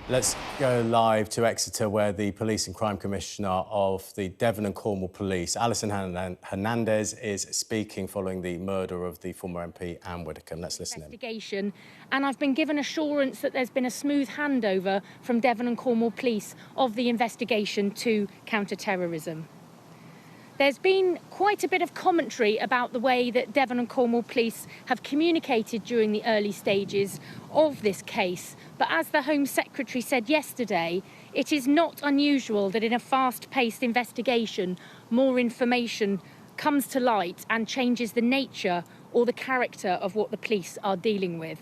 Let's go live to Exeter, where the Police and Crime Commissioner of the Devon and Cornwall Police, Alison Hernandez, is speaking following the murder of the former MP Anne Widdecombe. Let's listen in. And I've been given assurance that there's been a smooth handover from Devon and Cornwall Police of the investigation to counter-terrorism. There's been quite a bit of commentary about the way that Devon and Cornwall Police have communicated during the early stages of this case. But as the Home Secretary said yesterday, it is not unusual that in a fast-paced investigation, more information comes to light and changes the nature or the character of what the police are dealing with.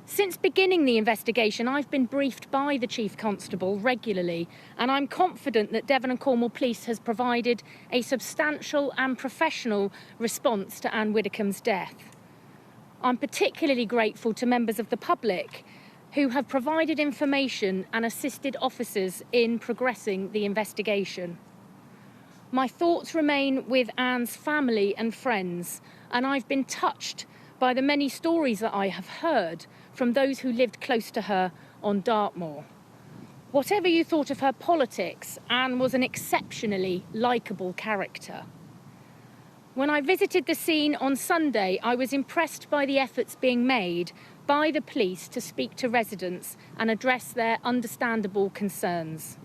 Since beginning the investigation, I've been briefed by the Chief Constable regularly, and I'm confident that Devon and Cornwall Police has provided a substantial and professional response to Anne Widdecombe's death. I'm particularly grateful to members of the public who have provided information and assisted officers in progressing the investigation. My thoughts remain with Anne's family and friends, and I've been touched by the many stories that I have heard from those who lived close to her on Dartmoor. Whatever you thought of her politics, Anne was an exceptionally likeable character. When I visited the scene on Sunday, I was impressed by the efforts being made by the police to speak to residents and address their understandable concerns.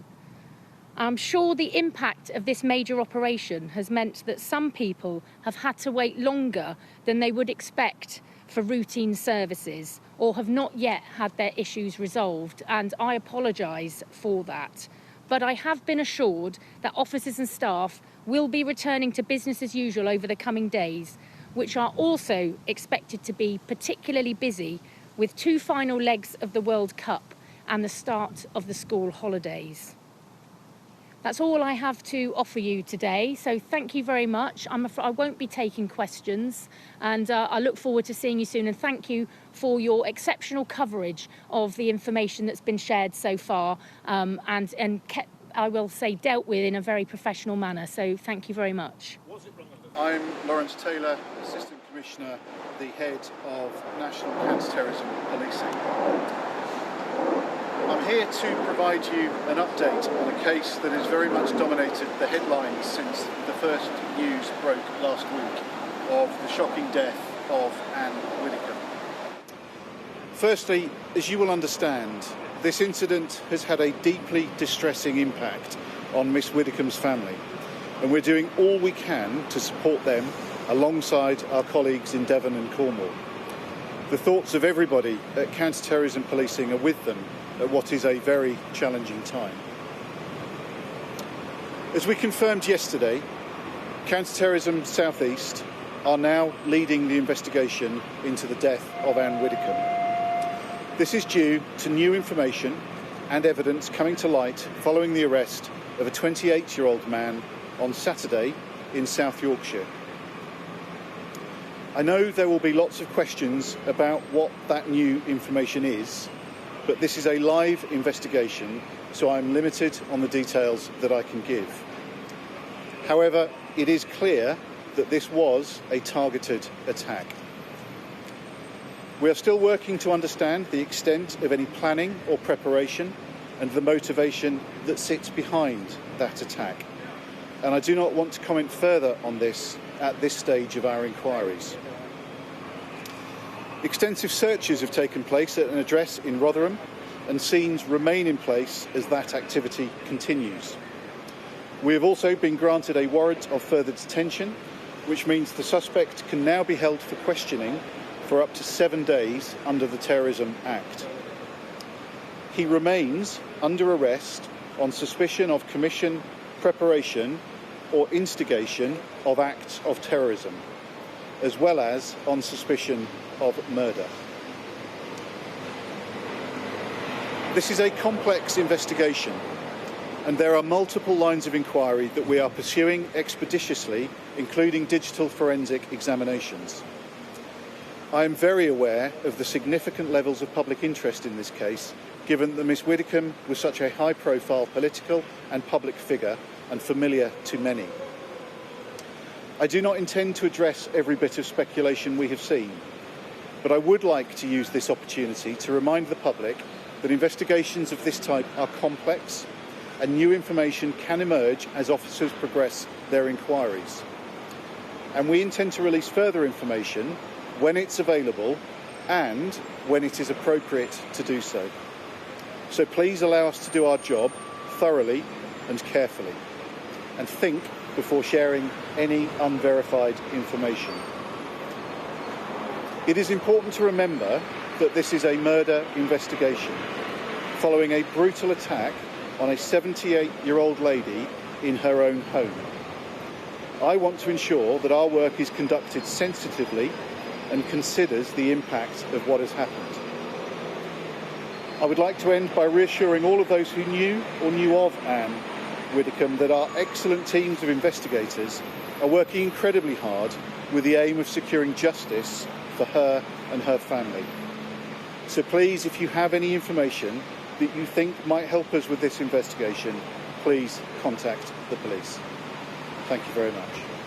I'm sure the impact of this major operation has meant that some people have had to wait longer than they would expect for routine services or have not yet had their issues resolved, and I apologise for that. But I have been assured that officers and staff will be returning to business as usual over the coming days, which are also expected to be particularly busy with 2 final legs of the World Cup and the start of the school holidays. That's all I have to offer you today, so thank you very much. I won't be taking questions, and I look forward to seeing you soon, and thank you for your exceptional coverage of the information that's been shared so far, and kept, I will say, dealt with in a very professional manner, so thank you very much. I'm Laurence Taylor, Assistant Commissioner, the Head of National Counter-Terrorism Policing. I'm here to provide you an update on a case that has very much dominated the headlines since the first news broke last week of the shocking death of Anne Widdecombe. Firstly, as you will understand, this incident has had a deeply distressing impact on Miss Widdecombe's family, and we're doing all we can to support them alongside our colleagues in Devon and Cornwall. The thoughts of everybody at counter-terrorism policing are with them at what is a very challenging time. As we confirmed yesterday, Counter-Terrorism South East are now leading the investigation into the death of Anne Widdecombe. This is due to new information and evidence coming to light following the arrest of a 28-year-old man on Saturday in South Yorkshire. I know there will be lots of questions about what that new information is, but this is a live investigation, so I'm limited on the details that I can give. However, it is clear that this was a targeted attack. We are still working to understand the extent of any planning or preparation and the motivation that sits behind that attack. And I do not want to comment further on this at this stage of our inquiries. Extensive searches have taken place at an address in Rotherham, and scenes remain in place as that activity continues. We have also been granted a warrant of further detention, which means the suspect can now be held for questioning for up to 7 days under the Terrorism Act. He remains under arrest on suspicion of commission, preparation, or instigation of acts of terrorism, as well as on suspicion of murder. This is a complex investigation, and there are multiple lines of inquiry that we are pursuing expeditiously, including digital forensic examinations. I am very aware of the significant levels of public interest in this case, given that Miss Widdecombe was such a high-profile political and public figure and familiar to many. I do not intend to address every bit of speculation we have seen, but I would like to use this opportunity to remind the public that investigations of this type are complex and new information can emerge as officers progress their inquiries. And we intend to release further information when it's available and when it is appropriate to do so. So please allow us to do our job thoroughly and carefully, and think before sharing any unverified information. It is important to remember that this is a murder investigation following a brutal attack on a 78-year-old lady in her own home. I want to ensure that our work is conducted sensitively and considers the impact of what has happened. I would like to end by reassuring all of those who knew or knew of Anne Widdecombe that our excellent teams of investigators are working incredibly hard with the aim of securing justice for her and her family. So please, if you have any information that you think might help us with this investigation, please contact the police. Thank you very much.